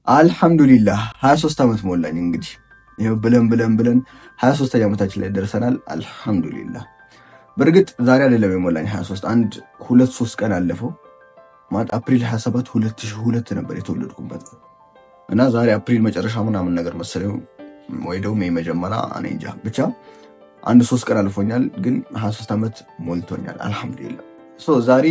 አልሐምዱሊላህ 23 ዓመት ሞላኝ። እንግዲህ ይኸው ብለን 23ኛ ዓመታችን ላይ ደርሰናል። አልሐምዱሊላህ። በእርግጥ ዛሬ አይደለም የሞላኝ 23፣ 2-3 ቀን አለፈው። ማለት አፕሪል 27 2002 ነበር የተወለድኩበት እና ዛሬ አፕሪል መጨረሻ ምናምን ነገር መሰለኝ ወይ ደግሞ መጀመሪያ እኔ እንጃ፣ ብቻ 1-3 ቀን አልፎኛል፣ ግን 23 ዓመት ሞልቶኛል። አልሐምዱሊላህ። ዛሬ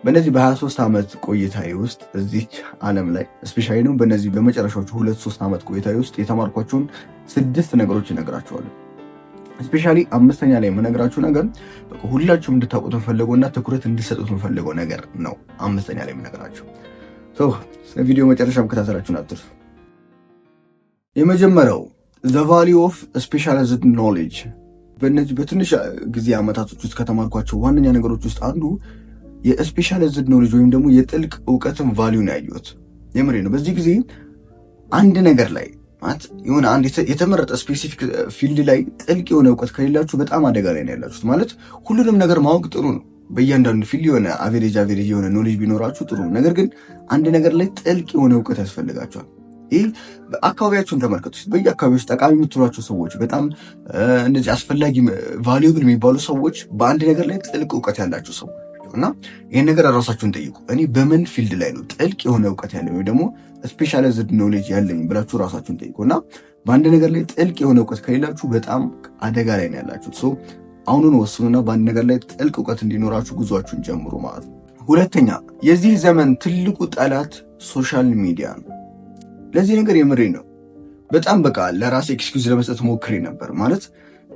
በእነዚህ በ23 ዓመት ቆይታዬ ውስጥ እዚች ዓለም ላይ ስፔሻሊ ነው በእነዚህ በመጨረሻዎቹ 2-3 ዓመት ቆይታዬ ውስጥ የተማርኳቸውን 6 ነገሮች እነግራችኋለሁ። ስፔሻሊ 5ኛ ላይ የምነግራችሁ ነገር ሁላችሁም እንድታውቁት የምፈልገውና ትኩረት እንድሰጡት የምፈልገው ነገር ነው። 5ኛ ላይ የምነግራችሁ ቪዲዮ መጨረሻ መከታተላችሁን አትርሱ። የመጀመሪያው ዘ ቫሊዩ ኦፍ ስፔሻላይዝድ ኖሌጅ። በእነዚህ በትንሽ ጊዜ ዓመታቶች ውስጥ ከተማርኳቸው ዋነኛ ነገሮች ውስጥ አንዱ የስፔሻላይዝድ ኖሌጅ ወይም ደግሞ የጥልቅ እውቀትን ቫሊዩ ነው ያየሁት። የምሬ ነው። በዚህ ጊዜ አንድ ነገር ላይ ማለት የሆነ አንድ የተመረጠ ስፔሲፊክ ፊልድ ላይ ጥልቅ የሆነ እውቀት ከሌላችሁ በጣም አደጋ ላይ ነው ያላችሁት። ማለት ሁሉንም ነገር ማወቅ ጥሩ ነው። በእያንዳንዱ ፊልድ የሆነ አቬሬጅ የሆነ ኖሌጅ ቢኖራችሁ ጥሩ ነው። ነገር ግን አንድ ነገር ላይ ጥልቅ የሆነ እውቀት ያስፈልጋችኋል። ይህ አካባቢያችሁን ተመልከቱ። በየአካባቢ ውስጥ ጠቃሚ የምትሏቸው ሰዎች፣ በጣም እንደዚህ አስፈላጊ ቫሊዩብል የሚባሉ ሰዎች በአንድ ነገር ላይ ጥልቅ እውቀት ያላቸው ሰዎች እና ይህን ነገር ራሳችሁን ጠይቁ። እኔ በምን ፊልድ ላይ ነው ጥልቅ የሆነ እውቀት ያለኝ ወይ ደግሞ ስፔሻላይዝድ ኖሌጅ ያለኝ ብላችሁ ራሳችሁን ጠይቁ። እና በአንድ ነገር ላይ ጥልቅ የሆነ እውቀት ከሌላችሁ በጣም አደጋ ላይ ነው ያላችሁት። አሁኑን ወስኑና በአንድ ነገር ላይ ጥልቅ እውቀት እንዲኖራችሁ ጉዟችሁን ጀምሩ ማለት ነው። ሁለተኛ፣ የዚህ ዘመን ትልቁ ጠላት ሶሻል ሚዲያ ነው። ለዚህ ነገር የምሬ ነው። በጣም በቃ ለራሴ ኤክስኪውዝ ለመስጠት ሞክሬ ነበር። ማለት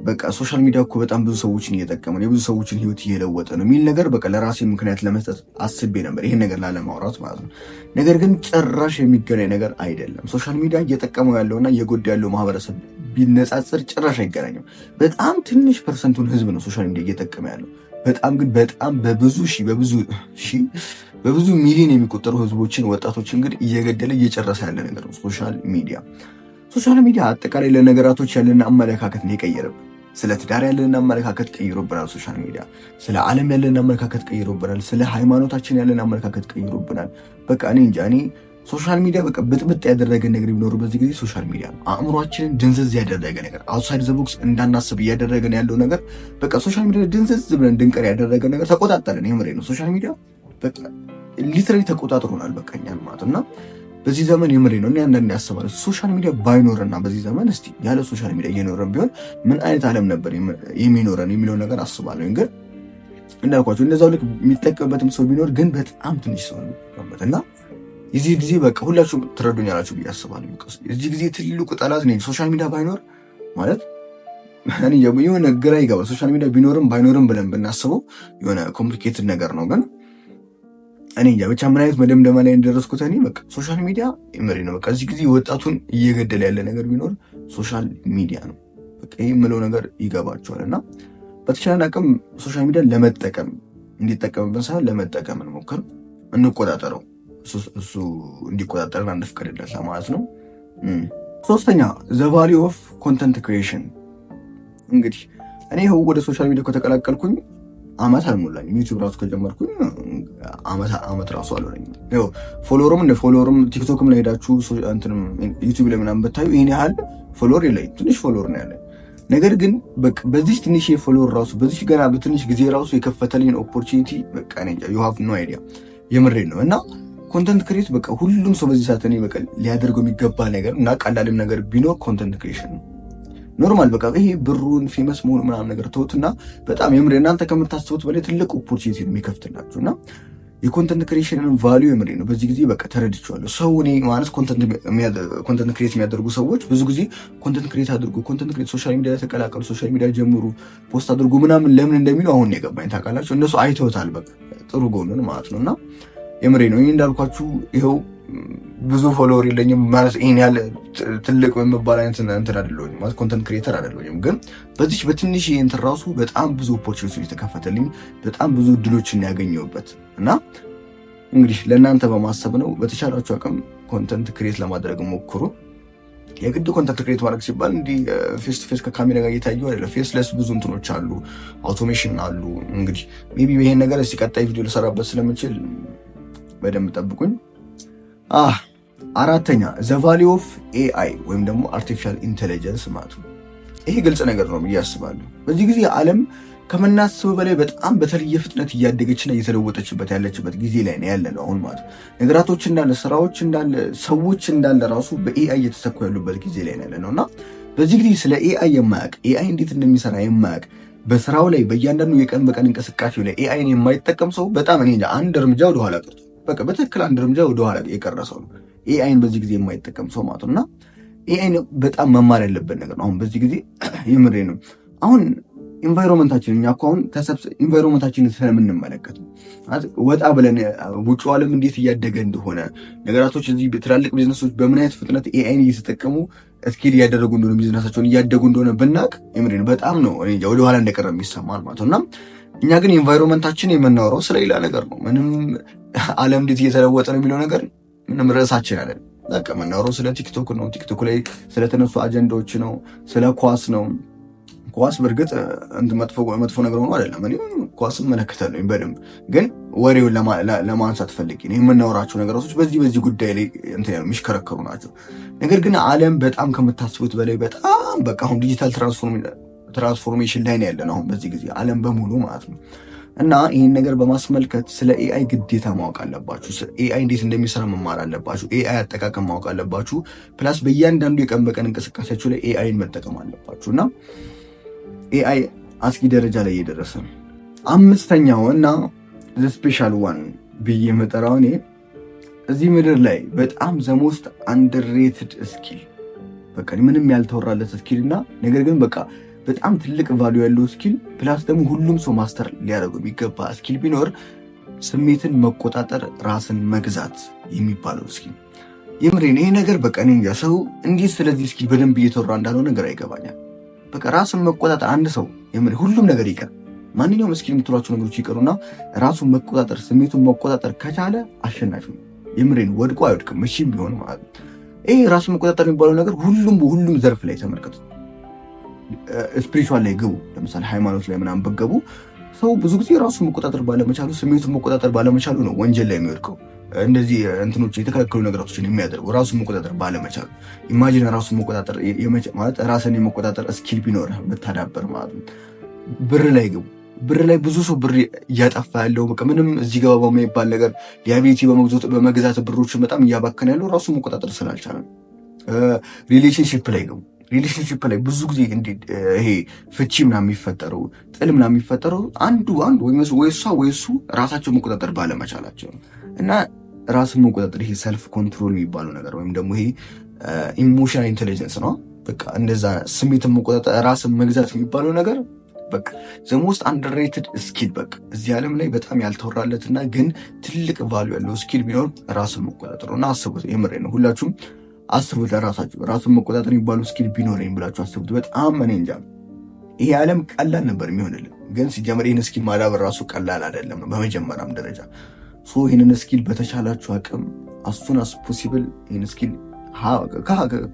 በቃ ሶሻል ሚዲያ እኮ በጣም ብዙ ሰዎችን እየጠቀመ ነው፣ የብዙ ሰዎችን ህይወት እየለወጠ ነው የሚል ነገር በቃ ለራሴ ምክንያት ለመስጠት አስቤ ነበር፣ ይሄን ነገር ላለማውራት ማለት ነው። ነገር ግን ጭራሽ የሚገናኝ ነገር አይደለም። ሶሻል ሚዲያ እየጠቀመው ያለውና እየጎዳ ያለው ማህበረሰብ ቢነጻጸር ጭራሽ አይገናኝም። በጣም ትንሽ ፐርሰንቱን ህዝብ ነው ሶሻል ሚዲያ እየጠቀመ ያለው። በጣም ግን በጣም በብዙ ሚሊዮን የሚቆጠሩ ህዝቦችን፣ ወጣቶችን ግን እየገደለ እየጨረሰ ያለ ነገር ነው ሶሻል ሚዲያ። ሶሻል ሚዲያ አጠቃላይ ለነገራቶች ያለን አመለካከት ነው የቀየረብን። ስለ ትዳር ያለን አመለካከት ቀይሮብናል ሶሻል ሚዲያ። ስለ ዓለም ያለን አመለካከት ቀይሮብናል። ስለ ሃይማኖታችን ያለን አመለካከት ቀይሮብናል። በቃ እኔ እንጃ፣ እኔ ሶሻል ሚዲያ በቃ ብጥብጥ ያደረገ ነገር ቢኖር በዚህ ጊዜ ሶሻል ሚዲያ ነው። አእምሯችንን ድንዝዝ ያደረገ ነገር፣ አውትሳይድ ዘ ቦክስ እንዳናስብ እያደረገን ያለው ነገር በቃ ሶሻል ሚዲያ ድንዝዝ ብለን እንድንቀር ያደረገ ነገር ተቆጣጠረን። የምሬ ነው። ሶሻል ሚዲያ በቃ ሊትራሊ ተቆጣጥሮናል በቃ እኛን ማለት እና በዚህ ዘመን የምሬ ነው። እኔ አንዳንዴ ያስባለሁ ሶሻል ሚዲያ ባይኖርና በዚህ ዘመን እስቲ ያለ ሶሻል ሚዲያ እየኖረን ቢሆን ምን አይነት ዓለም ነበር የሚኖረን የሚለው ነገር አስባለሁ። ግን እንዳልኳቸው እንደዛው ልክ የሚጠቀምበትም ሰው ቢኖር ግን በጣም ትንሽ ሰው ነው እና የዚህ ጊዜ በቃ ሁላችሁም ትረዱኛላችሁ ብዬ አስባለሁ። የዚህ ጊዜ ትልቁ ጠላት ነው ሶሻል ሚዲያ ባይኖር ማለት እኔ የሆነ ግራ ይገባል። ሶሻል ሚዲያ ቢኖርም ባይኖርም ብለን ብናስበው የሆነ ኮምፕሊኬትድ ነገር ነው። ግን እኔ እንጃ ብቻ ምን አይነት መደምደማ ላይ እንደደረስኩት እኔ በቃ ሶሻል ሚዲያ ይመሪ ነው። በቃ እዚህ ጊዜ ወጣቱን እየገደለ ያለ ነገር ቢኖር ሶሻል ሚዲያ ነው። በቃ ይህ የምለው ነገር ይገባቸዋል። እና በተቻለን አቅም ሶሻል ሚዲያ ለመጠቀም እንዲጠቀምብን ሳይሆን ለመጠቀም እንሞክር፣ እንቆጣጠረው። እሱ እንዲቆጣጠርን አንፍቀድለት ለማለት ነው። ሶስተኛ ዘ ቫሊዩ ኦፍ ኮንተንት ክሪኤሽን። እንግዲህ እኔ ወደ ሶሻል ሚዲያ ከተቀላቀልኩኝ አመት አልሞላኝም። ዩቲዩብ ራሱ ከጀመርኩኝ አመት ራሱ አልሆነኝም። ያው ፎሎወርም ቲክቶክም ላይ ሄዳችሁ ዩቲዩብ ላይ ምናምን ብታዩ ይሄን ያህል ፎሎወር የለኝም። ትንሽ ፎሎወር ነው ያለኝ። ነገር ግን በቃ በዚህ ትንሽ ፎሎወር ራሱ በዚህ ገና በትንሽ ጊዜ ራሱ የከፈተልኝ ኦፖርቹኒቲ በቃ እኔ ዩ ሃቭ ኖ አይዲያ። የምሬን ነው። እና ኮንተንት ክሬት በቃ ሁሉም ሰው በዚህ ሰዓት እኔ በቃ ሊያደርገው የሚገባ ነገር እና ቀላልም ነገር ቢኖር ኮንተንት ክሬሽን ነው። ኖርማል በቃ ይሄ ብሩን ፌመስ መሆኑ ምናምን ነገር ተውትና በጣም የምሬ እናንተ ከምታስቡት በላይ ትልቅ ኦፖርቹኒቲ ነው የሚከፍትላችሁ። እና የኮንተንት ክሬሽንን ቫልዩ የምሬ ነው በዚህ ጊዜ በቃ ተረድቼዋለሁ። ሰው እኔ ማለት ኮንተንት ክሬት የሚያደርጉ ሰዎች ብዙ ጊዜ ኮንተንት ክሬት አድርጉ፣ ኮንተንት ክሬት ሶሻል ሚዲያ ላይ ተቀላቀሉ፣ ሶሻል ሚዲያ ጀምሩ፣ ፖስት አድርጉ ምናምን ለምን እንደሚሉ አሁን የገባኝ ታውቃላችሁ። እነሱ አይተውታል በቃ ጥሩ ጎኑን ማለት ነው። እና የምሬ ነው። ይህ እንዳልኳችሁ ይኸው ብዙ ፎሎወር የለኝም ማለት ይሄን ያለ ትልቅ በመባል አይነት እንትን አይደለሁም ማለት ኮንተንት ክሬተር አይደለሁም። ግን በዚህ በትንሽ እንትን ራሱ በጣም ብዙ ኦፖርቹኒቲ የተከፈተልኝ በጣም ብዙ እድሎችን ያገኘሁበት እና እንግዲህ ለእናንተ በማሰብ ነው። በተቻላችሁ አቅም ኮንተንት ክሬት ለማድረግ ሞክሩ። የግድ ኮንተንት ክሬት ማድረግ ሲባል እንዲህ ፌስ ቱ ፌስ ከካሜራ ጋር እየታዩ አይደለም። ፌስለስ ብዙ እንትኖች አሉ፣ አውቶሜሽን አሉ። እንግዲህ ሜቢ ይሄን ነገር እስኪ ቀጣይ ቪዲዮ ልሰራበት ስለምችል በደንብ ጠብቁኝ። 4ኛ ዘ ቫሊዩ ኦፍ ኤአይ ወይም ደግሞ አርቲፊሻል ኢንቴሊጀንስ ማለት ነው። ይሄ ግልጽ ነገር ነው ብዬ አስባለሁ። በዚህ ጊዜ ዓለም ከምናስበው በላይ በጣም በተለየ ፍጥነት እያደገችና እየተለወጠችበት ያለችበት ጊዜ ላይ ነው ያለነው አሁን ማለት ነው። ነገራቶች እንዳለ፣ ስራዎች እንዳለ፣ ሰዎች እንዳለ ራሱ በኤአይ እየተተኩ ያሉበት ጊዜ ላይ ነው ያለነው እና በዚህ ጊዜ ስለ ኤአይ የማያውቅ ኤአይ እንዴት እንደሚሰራ የማያውቅ በስራው ላይ በእያንዳንዱ የቀን በቀን እንቅስቃሴው ላይ ኤአይን የማይጠቀም ሰው በጣም እኔ አንድ እርምጃ ወደኋላ ቀርቶ በቃ በትክክል አንድ እርምጃ ወደኋላ የቀረ ሰው ነው ኤአይን በዚህ ጊዜ የማይጠቀም ሰው ማለት ነው እና ኤአይን በጣም መማር ያለበት ነገር ነው። አሁን በዚህ ጊዜ የምሬ ነው። አሁን ኢንቫይሮንመንታችን እኛ እኮ አሁን ኢንቫይሮንመንታችንን ስለምንመለከት ወጣ ብለን ውጭ ዓለም እንዴት እያደገ እንደሆነ ነገራቶች እዚህ ትላልቅ ቢዝነሶች በምን አይነት ፍጥነት ኤአይን እየተጠቀሙ ስኪል እያደረጉ እንደሆነ ቢዝነሳቸውን እያደጉ እንደሆነ ብናቅ የምሬን በጣም ነው ወደኋላ እንደቀረ የሚሰማል ማለት ነው እና እኛ ግን ኢንቫይሮንመንታችን የምናወራው ስለሌላ ነገር ነው። ምንም ዓለም እንዴት እየተለወጠ ነው የሚለው ነገር ምንም ርዕሳችን አይደለም። በቃ የምናወራው ስለ ቲክቶክ ነው። ቲክቶክ ላይ ስለተነሱ አጀንዳዎች ነው። ስለ ኳስ ነው። ኳስ በእርግጥ መጥፎ ነገር ሆኖ አይደለም። እኔም ኳስ እመለከታለሁ በደንብ ግን ወሬውን ለማንሳት ፈልጌ ነው። የምናወራቸው ነገሮች በዚህ ጉዳይ ላይ የሚሽከረከሩ ናቸው። ነገር ግን ዓለም በጣም ከምታስቡት በላይ በጣም በቃ አሁን ዲጂታል ትራንስፎርሜሽን ላይ ነው ያለን አሁን በዚህ ጊዜ ዓለም በሙሉ ማለት ነው እና ይህን ነገር በማስመልከት ስለ ኤአይ ግዴታ ማወቅ አለባችሁ። ኤአይ እንዴት እንደሚሰራ መማር አለባችሁ። ኤአይ አጠቃቀም ማወቅ አለባችሁ። ፕላስ በእያንዳንዱ የቀን በቀን እንቅስቃሴያችሁ ላይ ኤአይን መጠቀም አለባችሁ እና ኤአይ አስጊ ደረጃ ላይ እየደረሰ ነው። 5ኛው እና ስፔሻል ዋን ብዬ የምጠራው እኔ እዚህ ምድር ላይ በጣም ዘሞስት አንደርሬትድ ስኪል በቃ ምንም ያልተወራለት ስኪል እና ነገር ግን በቃ በጣም ትልቅ ቫልዩ ያለው ስኪል ፕላስ ደግሞ ሁሉም ሰው ማስተር ሊያደርገው የሚገባ ስኪል ቢኖር ስሜትን መቆጣጠር፣ ራስን መግዛት የሚባለው ስኪል። የምሬን ይሄ ነገር በቃ እኔ እንጃ ሰው እንዴት ስለዚህ ስኪል በደንብ እየተወራ እንዳለው ነገር አይገባኛል። በቃ ራስን መቆጣጠር አንድ ሰው የምሬ ሁሉም ነገር ይቀር፣ ማንኛውም ስኪል የምትሏቸው ነገሮች ይቀሩና ራሱን መቆጣጠር ስሜቱን መቆጣጠር ከቻለ አሸናፊ ነው። የምሬን ወድቆ አይወድቅም እሺም ቢሆን ማለት ነው። ይሄ ራሱን መቆጣጠር የሚባለው ነገር ሁሉም ዘርፍ ላይ ተመልከቱ። ስፒሪቹዋል ላይ ግቡ፣ ለምሳሌ ሃይማኖት ላይ ምናምን በገቡ ሰው ብዙ ጊዜ ራሱን መቆጣጠር ባለመቻሉ ስሜቱን መቆጣጠር ባለመቻሉ ነው ወንጀል ላይ የሚወድቀው። እንደዚህ እንትኖች የተከለከሉ ነገራቶችን የሚያደርገው ራሱን መቆጣጠር ባለመቻሉ። ኢማጂን ራሱን መቆጣጠር ማለት ራስን የመቆጣጠር ስኪል ቢኖር ብታዳበር ማለት ነው። ብር ላይ ግቡ። ብር ላይ ብዙ ሰው ብር እያጠፋ ያለው በቃ ምንም እዚህ ገባ በማይባል ነገር ዲያቤቲ በመግዛት ብሮችን በጣም እያባከነ ያለው ራሱን መቆጣጠር ስላልቻለ። ሪሌሽንሽፕ ላይ ግቡ። ሪሌሽንሽፕ ላይ ብዙ ጊዜ ይሄ ፍቺ ምናምን የሚፈጠረው ጥል ምናምን የሚፈጠረው አንዱ ወይ እሷ ወይ እሱ ራሳቸው መቆጣጠር ባለመቻላቸው እና ራስን መቆጣጠር ይሄ ሰልፍ ኮንትሮል የሚባለው ነገር ወይም ደግሞ ይሄ ኢሞሽናል ኢንቴሊጀንስ ነው። በቃ እንደዛ ስሜትን መቆጣጠር ራስን መግዛት የሚባለው ነገር በቃ ዘሞስት አንደርሬትድ ስኪል በቃ እዚህ ዓለም ላይ በጣም ያልተወራለትና ግን ትልቅ ቫልዩ ያለው ስኪል ቢኖር ራስን መቆጣጠር ነው እና አስቡት። የምሬ ነው። ሁላችሁም አስቡት ለራሳችሁ ራሱን መቆጣጠር የሚባሉ ስኪል ቢኖረኝ ብላችሁ አስቡት። በጣም እኔ እንጃ ይሄ ዓለም ቀላል ነበር የሚሆንልን፣ ግን ሲጀመር ይህን ስኪል ማዳበር ራሱ ቀላል አይደለም ነው በመጀመሪያም ደረጃ። ይህንን ስኪል በተቻላችሁ አቅም አሱን አስ ፖሲብል ይህን ስኪል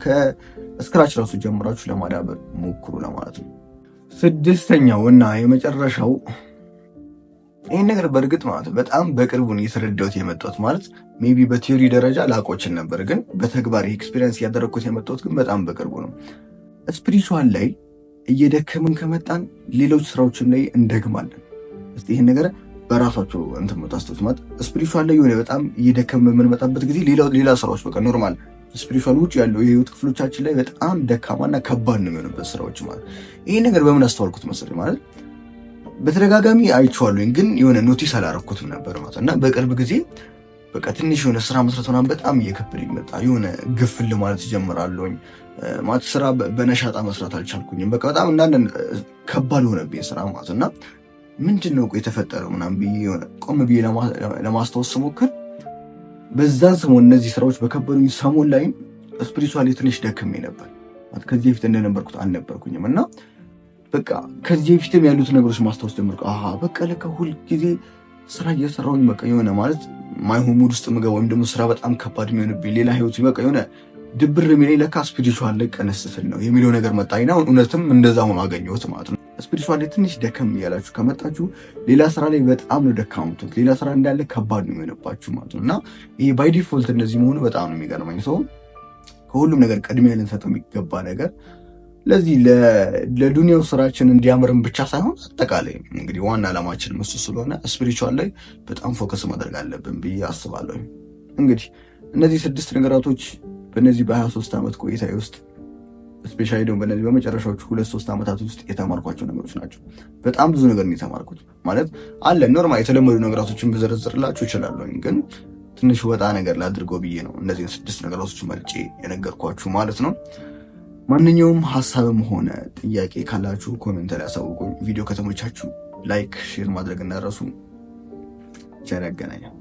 ከስክራች ራሱ ጀምራችሁ ለማዳበር ሞክሩ ለማለት ነው። 6ኛው እና የመጨረሻው ይህን ነገር በእርግጥ ማለት በጣም በቅርቡን እየተረዳሁት የመጣሁት ማለት ሜቢ በቲዮሪ ደረጃ ላቆችን ነበር፣ ግን በተግባር ኤክስፒሪየንስ እያደረግኩት የመጣሁት ግን በጣም በቅርቡ ነው። ስፒሪቹዋል ላይ እየደከምን ከመጣን ሌሎች ስራዎችን ላይ እንደግማለን። እስቲ ይህን ነገር በራሳቸው እንትን መታስተውት ማለት ስፒሪቹዋል ላይ የሆነ በጣም እየደከምን በምንመጣበት ጊዜ ሌላ ስራዎች በቃ ኖርማል ስፒሪቹዋል ውጭ ያለው የህይወት ክፍሎቻችን ላይ በጣም ደካማና ከባድ ነው የሚሆንበት ስራዎች ማለት። ይህ ነገር በምን አስተዋልኩት መሰለኝ ማለት በተደጋጋሚ አይቼዋለሁኝ ግን የሆነ ኖቲስ አላረኩትም ነበር ማለት እና በቅርብ ጊዜ በቃ ትንሽ የሆነ ስራ መስራት ምናምን በጣም እየከበደኝ መጣ። የሆነ ግፍል ማለት ጀምራለሁኝ ማለት ስራ በነሻጣ መስራት አልቻልኩኝም። በቃ በጣም እንዳንድ ከባድ የሆነብኝ ስራ ማለት እና ምንድን ነው የተፈጠረው ምናምን ብዬ የሆነ ቆም ብዬ ለማስታወስ ስሞክር በዛን ሰሞን እነዚህ ስራዎች በከበዱኝ ሰሞን ላይም ስፒሪቹዋሊ ትንሽ ደክሜ ነበር ማለት ከዚህ በፊት እንደነበርኩት አልነበርኩኝም እና በቃ ከዚህ በፊትም ያሉት ነገሮች ማስታወስ ጀመርኩ። በቃ ለካ ሁል ጊዜ ስራ እየሰራሁኝ በቃ የሆነ ማለት ማይሆን ሙድ ውስጥ ምገባ ወይም ደግሞ ስራ በጣም ከባድ የሚሆንብኝ ሌላ ህይወት በቃ የሆነ ድብር የሚለኝ ለካ ስፒሪቹዋል ላይ ቀነስ ስል ነው የሚለው ነገር መጣኝና እውነትም እንደዛ ሆኖ አገኘሁት ማለት ነው። ስፒሪቹዋል ላይ ትንሽ ደከም እያላችሁ ከመጣችሁ ሌላ ስራ ላይ በጣም ነው ደካምቱት። ሌላ ስራ እንዳለ ከባድ ነው የሚሆንባችሁ ማለት ነው። እና ይሄ ባይ ዲፎልት እንደዚህ መሆኑ በጣም ነው የሚገርመኝ። ሰው ከሁሉም ነገር ቅድሚያ ልንሰጠው የሚገባ ነገር ለዚህ ለዱንያው ስራችን እንዲያምርም ብቻ ሳይሆን አጠቃላይ እንግዲህ ዋና ዓላማችን እሱ ስለሆነ ስፒሪቹዋል ላይ በጣም ፎከስ ማድረግ አለብን ብዬ አስባለሁ። እንግዲህ እነዚህ 6 ነገራቶች በእነዚህ በ23 ዓመት ቆይታ ውስጥ ስፔሻሊ ደግሞ በእነዚህ በመጨረሻዎቹ 2-3 ዓመታት ውስጥ የተማርኳቸው ነገሮች ናቸው። በጣም ብዙ ነገር ነው የተማርኩት። ማለት አለ ኖርማል የተለመዱ ነገራቶችን ብዘረዝርላችሁ እችላለሁ፣ ግን ትንሽ ወጣ ነገር ላድርገው ብዬ ነው እነዚህን 6 ነገራቶች መልጬ የነገርኳችሁ ማለት ነው። ማንኛውም ሀሳብም ሆነ ጥያቄ ካላችሁ ኮሜንት ላይ አሳውቁኝ። ቪዲዮ ከተመቻችሁ ላይክ፣ ሼር ማድረግ እንዳትረሱ። ቸር ያገናኛል።